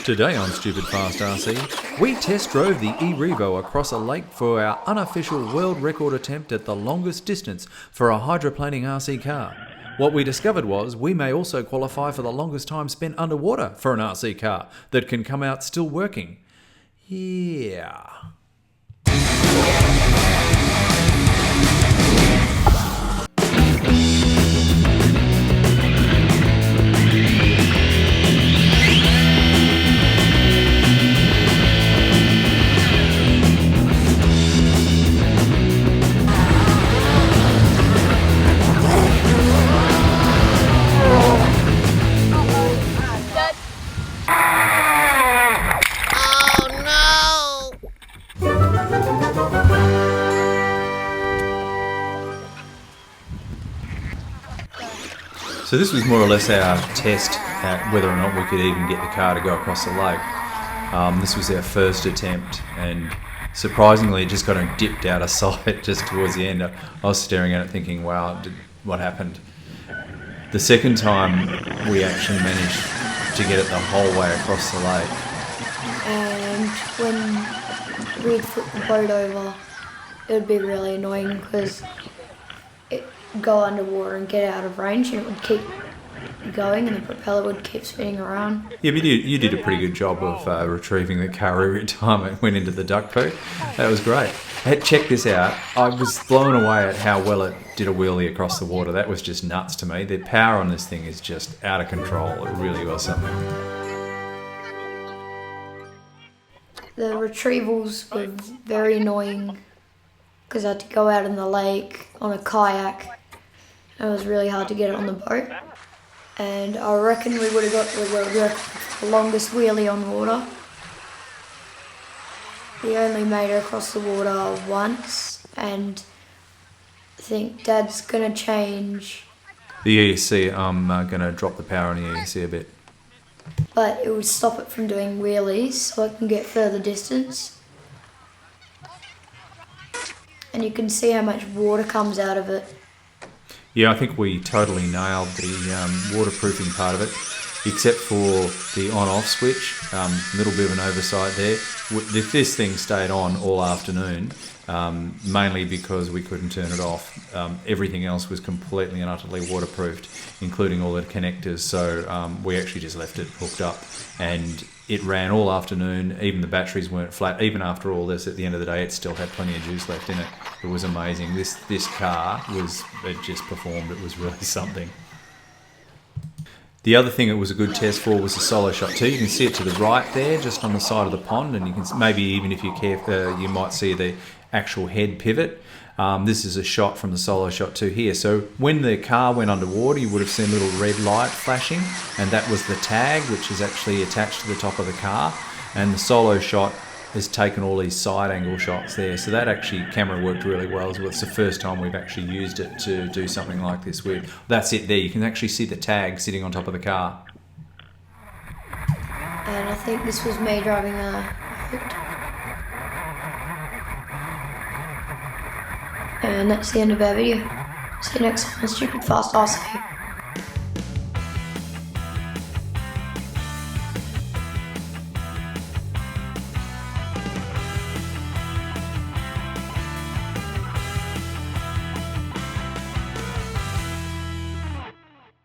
Today on Stupid Fast RC, we test drove the E-Revo across a lake for our unofficial world record attempt at the longest distance for a hydroplaning RC car. What we discovered was we may also qualify for the longest time spent underwater for an RC car that can come out still working. Yeah. So this was more or less our test at whether or not we could even get the car to go across the lake. This was our first attempt, and surprisingly it just got dipped out of sight just towards the end. I was staring at it thinking, wow, what happened? The second time we actually managed to get it the whole way across the lake. And when we'd flip the boat over, it would be really annoying because it would go underwater and get out of range, and it would keep going and the propeller would keep spinning around. Yeah, but you did a pretty good job of retrieving the car every time it went into the duck poo. That was great. Hey, check this out. I was blown away at how well it did a wheelie across the water. That was just nuts to me. The power on this thing is just out of control. It really was something. The retrievals were very annoying because I had to go out in the lake on a kayak. It was really hard to get it on the boat. And I reckon we would have got the world record for the longest wheelie on water. We only made it across the water once, and I think Dad's going to change. The ESC, I'm going to drop the power on the ESC a bit. But it would stop it from doing wheelies so it can get further distance. And you can see how much water comes out of it. Yeah, I think we totally nailed the waterproofing part of it, except for the on-off switch. Little bit of an oversight there. If this thing stayed on all afternoon, mainly because we couldn't turn it off, everything else was completely and utterly waterproofed, including all the connectors. So we actually just left it hooked up, and it ran all afternoon. Even the batteries weren't flat. Even after all this, at the end of the day, it still had plenty of juice left in it. It was amazing. This car it just performed. It was really something. The other thing it was a good test for was the Soloshot too. You can see it to the right there, just on the side of the pond, and you can maybe even if you care, you might see the actual head pivot. This is a shot from the Soloshot 2 here. So when the car went underwater, you would have seen a little red light flashing, and that was the tag, which is actually attached to the top of the car. And the Soloshot has taken all these side angle shots there. So that actually, camera worked really well as well. It's the first time we've actually used it to do something like this with. That's it there. You can actually see the tag sitting on top of the car. And I think this was me driving a And that's the end of our video. See you next time on Stupid Fast RC.